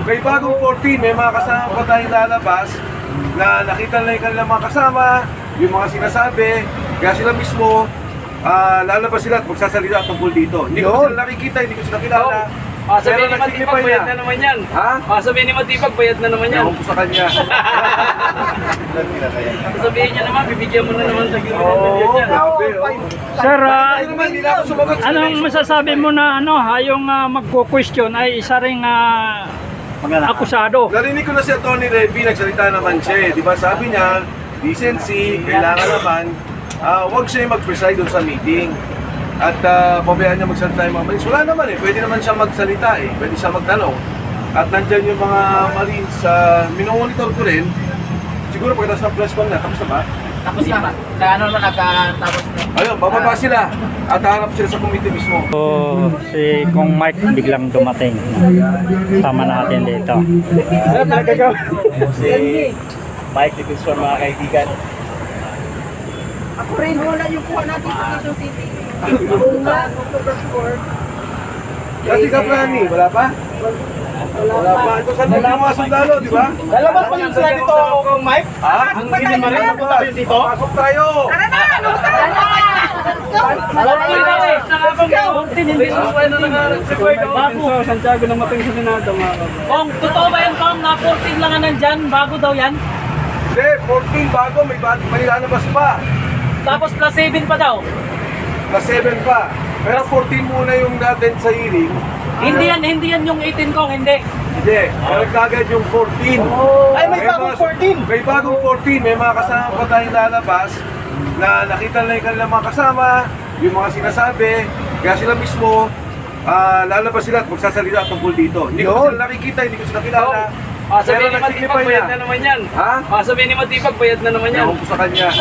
May bagong 14, may mga kasama pa tayong lalabas na nakita na yung kanilang mga kasama, yung mga sinasabi, kaya sila mismo, lalabas sila at magsasalita tungkol dito. Hindi ko sila nakikita, hindi ko sila kilala. Sabihin ni Matipag, bayad na naman yan. Ha? Sabihin ni Matipag, bayad na naman yan. Ewan ko sa kanya. Sabihin niya naman, bibigyan mo na naman sa gilid. Oo, grabe. Sir, Ay, naman, hindi na ako sumagot sa anong question. masasabi mo na yung magko-question ay isa ring akusado? Narinig ko na si Atty. Revy, nagsalita naman siya. Di ba sabi niya, decency, kailangan naman, huwag siya mag-preside doon sa meeting. At pabayaan niya magsalita yung mga Marines. Wala naman eh, pwede naman siya magsalita eh, pwede siya magtanong. At nandyan yung mga Marines, minomonitor ko rin. Siguro pagkatapos ng press con na, tapos na ba? Tapos na ba? Ano naman nagkatapos na? Ayun, bababa sila at hahanap sila sa committee mismo. Si Kong Mike biglang dumating. Tama natin dito. Ano nagagawa? Si Mike, dito sa mga kaibigan. Ako rin wala yung kuha natin sa Quezon City. Kung nga, October 4. Kasi Kaprani, wala pa? Wala pa. Ito sa mga sundalo, di ba? Lalabas pa yung sila dito, Kong Mike? Ha? Ang hindi marin na punta kayo dito? Pasok tayo! Tara na! Lusan na! Alam mo yun eh, nakakong hindi mo pa na nag-record. Bago. Santiago na mating sa Senado. Kung totoo ba yan, Kong? Na 14 lang nga nandyan, bago daw yan? Hindi, 14 bago, may lalabas pa. Tapos plus 7 pa daw. Plus 7 pa. Pero 14 muna yung natin sa hearing. Hindi yan yung 18, Kong, hindi. Hindi, pero kagad yung 14. Ay, may bagong 14. May bagong 14, may mga kasama pa tayong lalabas na nakita na yung kanilang mga kasama, yung mga sinasabi, kaya sila mismo, lalabas sila at magsasalita tungkol dito. Hindi ko sila nakikita, hindi ko sila kilala. Sabihin ni Pero Matipag, bayad na naman yan. Ha? Sabihin ni Matipag, bayad na naman yan. Ewan ko sa kanya.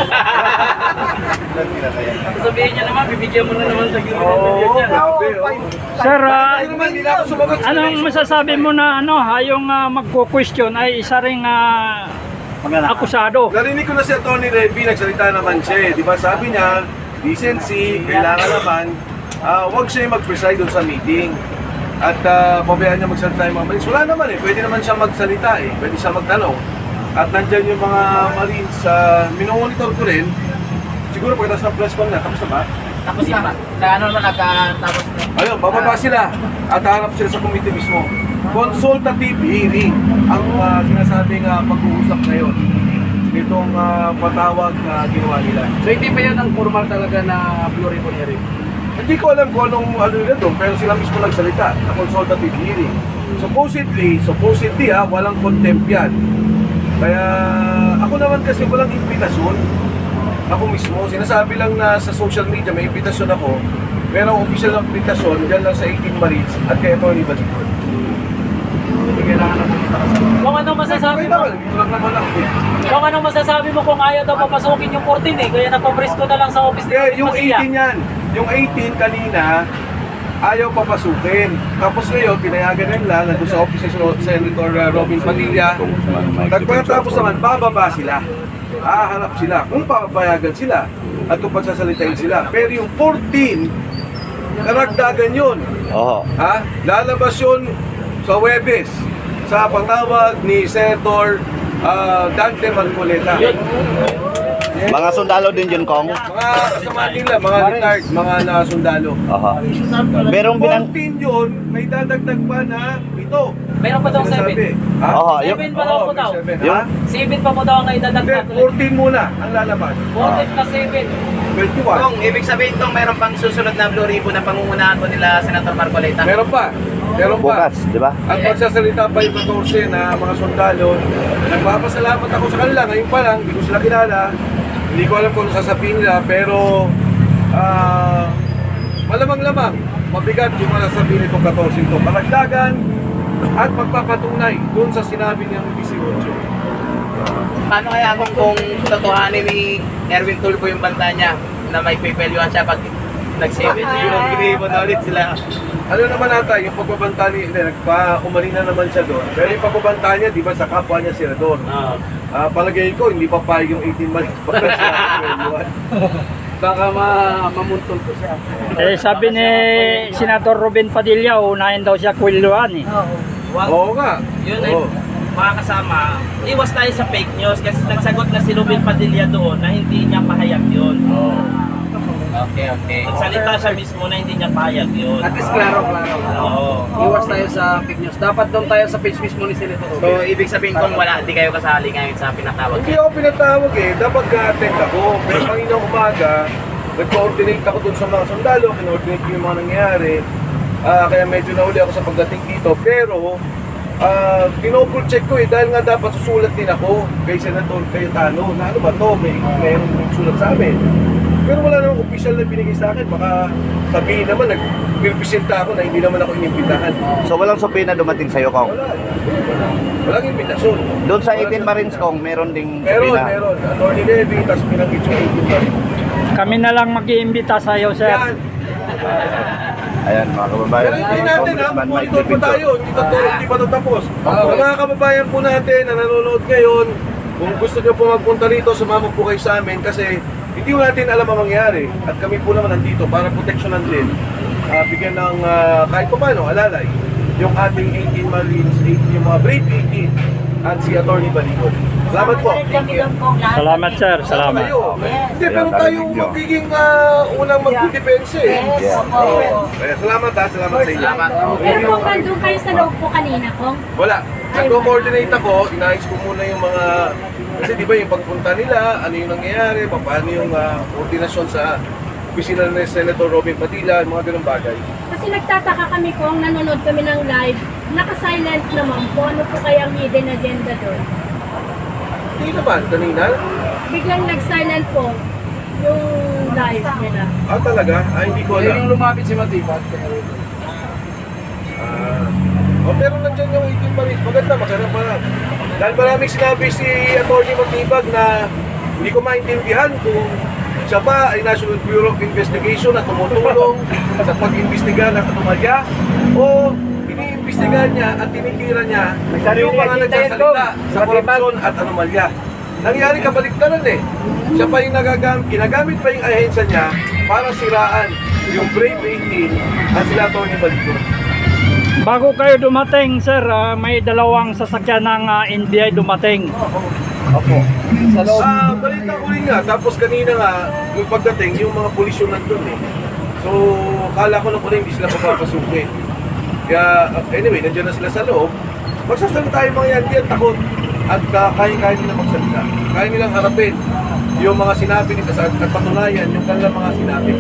Sabihin niya naman, bibigyan mo na naman sa gilid. Oo, grabe. Sir, Ay, naman, hindi na ako sumagot sa anong question. masasabi mo na yung magko-question ay isa ring akusado? Narinig ko na si Atty. Revy, nagsalita naman siya. Di ba sabi niya, decency, kailangan naman, huwag siya mag-preside doon sa meeting. At pabayaan niya magsalita yung mga Marines. Wala naman eh, pwede naman siya magsalita eh, pwede siya magtanong. At nandyan yung mga Marines, minomonitor ko rin. Siguro pagkatapos ng press con na, tapos na ba? Tapos na ba? Ano naman nagkatapos na? Ayun, bababa sila at hahanap sila sa committee mismo. Consultative hearing ang sinasabing pag-uusap ngayon nitong patawag na ginawa nila. So hindi pa yan ang formal talaga na Blue Ribbon hearing? Hindi ko alam kung anong ano nila doon, pero sila mismo nagsalita na consultative hearing. Supposedly walang contempt yan. Kaya ako naman kasi walang impitasyon. Ako mismo, sinasabi lang na sa social media may impitasyon ako, pero ang official na impitasyon dyan lang sa 18 Marines at kay Tony Batikon. Hindi kailangan na pumunta ka sa Kung anong masasabi mo? Dito lang naman ako eh. Kung anong masasabi mo kung ayaw daw papasukin yung 14 eh, kaya napapresko na lang sa office ni Yung Pasilla. 18 yan. Yung 18 kanina, ayaw papasukin. Tapos ngayon, pinayagan nila, nandun sa office ni Senator Robin Padilla. Nagpagkatapos naman, bababa sila. Hahanap sila kung papayagan sila at kung pagsasalitain sila. Pero yung 14, karagdagan yun. Ha? Lalabas yun sa Webes, sa patawag ni Senator Dante Marcoleta. Mga sundalo din yun, Kong. Mga kasama nila, mga retired, mga nasundalo. Aha. Merong binang... 14 yun, may dadagdag pa na 7. Meron pa daw 7. Ha? Oo, 7 pa daw po daw. Ha? 7 pa po daw ang Hindi, idadagdag. 14 muna ang lalabas. 14 plus 7. 21. Kung ibig sabihin tong meron pang susunod na Blue Ribbon na pangungunahan po nila Senator Marcoleta. Meron pa. Meron pa. Bukas, di ba? At magsasalita pa yung 14 na mga sundalo. Nagpapasalamat ako sa kanila. Ngayon pa lang, hindi ko sila kilala. Hindi ko alam kung ano sasabihin nila, pero malamang-lamang, mabigat yung mga sasabihin itong 14 ito. Kalagdagan at magpapatunay dun sa sinabi niyang 18. Paano kaya kung totohanin ni Erwin Tulfo yung banta niya na may pipelyuhan siya pag nag-7 yung Ribbon na ulit sila? Ano naman ata, yung pagbabanta ni, umaling na naman siya doon. Pero yung pagbabanta niya, di ba, sa kapwa niya senador. Palagay ko, hindi pa payag yung 18 months para sa Baka mamuntol ko siya. Sabi ni Senator Robin Padilla, unahin daw siya kwilyoan eh. Wag, Oo nga. yun ay Oo. mga kasama, iwas tayo sa fake news kasi nagsagot na si Ruben Padilla doon na hindi niya pahayag yun. Okay, okay. Nagsalita siya mismo na hindi niya pahayag yun. At least klaro. Oo. Iwas tayo sa fake news. Dapat doon tayo sa page mismo ni Senator So, Robin. ibig sabihin kung wala, di kayo kasali ngayon sa pinatawag. Hindi ako pinatawag eh. Dapat ka-attend ako. Pero kanina umaga, nag-coordinate ako dun sa mga sundalo. Kino-coordinate ko yung mga nangyayari. Kaya medyo nahuli ako sa pagdating dito. Pero, pinopul check ko eh. Dahil nga dapat susulat din ako kay Senator Cayetano. Na ano ba to? Mayroong sulat sa amin. Pero wala namang official na binigay sa akin. Baka sabihin naman, nag-representa ako na hindi naman ako inimbitahan. So walang subpoena dumating sa'yo, Kong. Wala. Walang imbitasyon. Doon sa 18 Marines, Kong, meron ding Meron, subpoena. meron. Attorney Levy, tapos pinanggit yung 18 pa rin. Kami na lang mag-iimbita sa iyo, sir. Yan. Ayan, mga kababayan. Pero hindi natin ha, Congressman Mike monitor pa Dipinto. tayo. Hindi pa ito tapos. Sa mga kababayan po natin na nanonood ngayon, kung gusto nyo po magpunta rito, sumama po kayo sa amin kasi hindi po natin alam ang mangyari. At kami po naman nandito para proteksyonan din. Bigyan ng kahit pa paano, alalay. Yung ating 18 Marines, yung mga Brave 18 at si Attorney Baligon. Salamat po. Salamat, sir. Sama Salamat. kayo. Hindi, pero Ayan, tayo narinig nyo. magiging unang magdidepensa eh. Kaya salamat ha, salamat sa inyo. Salamat. Pero kung nandun kayo sa loob po kanina, Kong, Wala. Nagko-coordinate ako, inayos ko muna yung mga, kasi di ba yung pagpunta nila, ano yung nangyayari, paano yung koordinasyon sa opisina ni Senator Robin Padilla, mga ganung bagay. kasi nagtataka kami kung nanonood kami ng live, naka-silent naman po. Ano po kayang hidden agenda doon? Hindi naman, kanina. Biglang nag-silent po yung live nila. Talaga? Hindi ko alam. Yung lumapit si Matipat. Pero nandiyan yung 18 Marines, maganda, maganda pa lang. Dahil maraming sinabi si Atty. Matibag na hindi ko maintindihan kung siya ba ay National Bureau of Investigation na tumutulong sa pag-imbestiga ng anomalya o iniimbestigahan niya at tinitira niya yung mga nagsasalita sa korupsyon at anomalya. Nangyari kabaliktaran eh. Siya pa yung ginagamit pa yung ahensya niya para siraan yung Brave 18 at sila Atty. Baligon. Bago kayo dumating, sir, may dalawang sasakyan ng NBI dumating. Opo. Balita ko rin nga. Tapos kanina nga, yung pagdating, yung mga pulis yung nandun eh. So, kala ko na pala hindi sila papapasukin. Kaya, anyway, nandiyan na sila sa loob. Magsasalita yung mga yan, di yan takot. At kaya nila magsalita. Kaya nilang harapin yung mga sinabi nila at patunayan yung kanilang mga sinabi.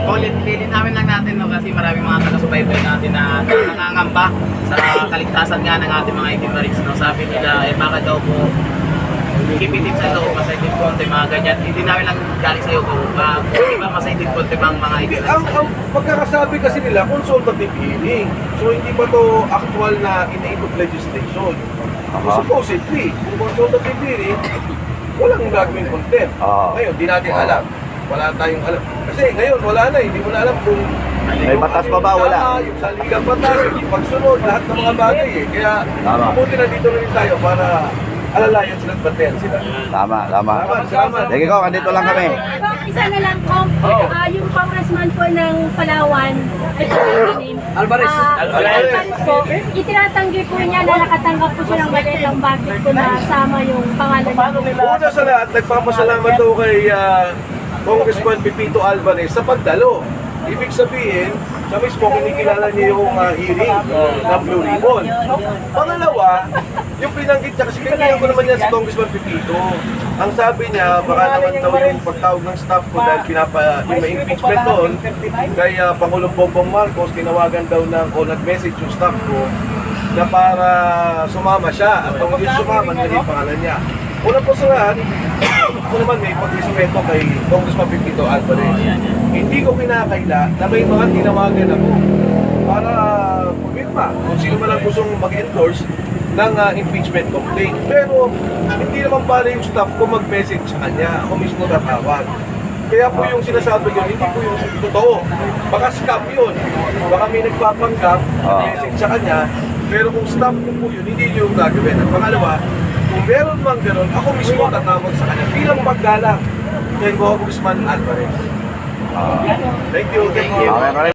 Lilinawin lang natin no, kasi maraming mga taga-subaybay natin na nangangamba sa kaligtasan nga ng ating mga 18 Marines. No? Sabi nila, bakit daw po kipitin sa loob, masaitin konti, mga ganyan. Hindi namin lang galing sa'yo kung di ba masaitin konti bang mga 18 Marines? Ang pagkakasabi kasi nila, consultative hearing. So hindi pa to actual na inaibot legislation. So, supposedly, kung consultative hearing, walang gagawin contempt. Ngayon, di natin alam. Wala tayong alam. Kasi ngayon, wala na. Hindi mo na alam kung May batas pa ba? Wala. yung saligang batas, yung pagsunod, lahat ng mga bagay eh. Kaya, Tama. mabuti na dito na rin tayo para alalayan sila at bantayan sila. Tama, tama. Salamat. Sige, Kong, andito lang kami. Kung isa na lang, Kong, yung congressman po ng Palawan, ay po yung name. Alvarez. Alvarez po, itinatanggi po niya na nakatanggap po siya ng malitang bakit po nasama yung pangalan niya. Una sa lahat, nagpapasalamat daw kay Congressman Pepito Alvarez sa pagdalo. Ibig sabihin, siya mismo kinikilala niya yung hearing ng Blue Ribbon. Pangalawa, yung pinanggit niya, kasi kailangan ko naman yan si Congressman Pepito. Ang sabi niya, baka naman daw yung pagtawag ng staff ko dahil yung may impeachment doon, kay Pangulong Bongbong Marcos, tinawagan daw ng o nag-message yung staff ko na para sumama siya. At kung hindi sumama, hindi yung pangalan niya. Una po sa lahat, ako naman may pag-respeto kay Congressman Pepito Alvarez. Hindi ko kinakaila na may mga tinawagan ako para pumirma kung sino man ang gustong mag-endorse ng impeachment complaint. Pero hindi naman pala yung staff ko mag-message sa kanya. Ako mismo tatawag. Kaya po yung sinasabi yun, hindi po yung totoo. Baka scam yun. Baka may nagpapanggap, message sa kanya. Pero kung staff ko po yun, hindi yung gagawin. At pangalawa, kung meron man gano'n, ako mismo tatawag sa kanya bilang paggalang kay Congressman Alvarez. Thank you. Okay,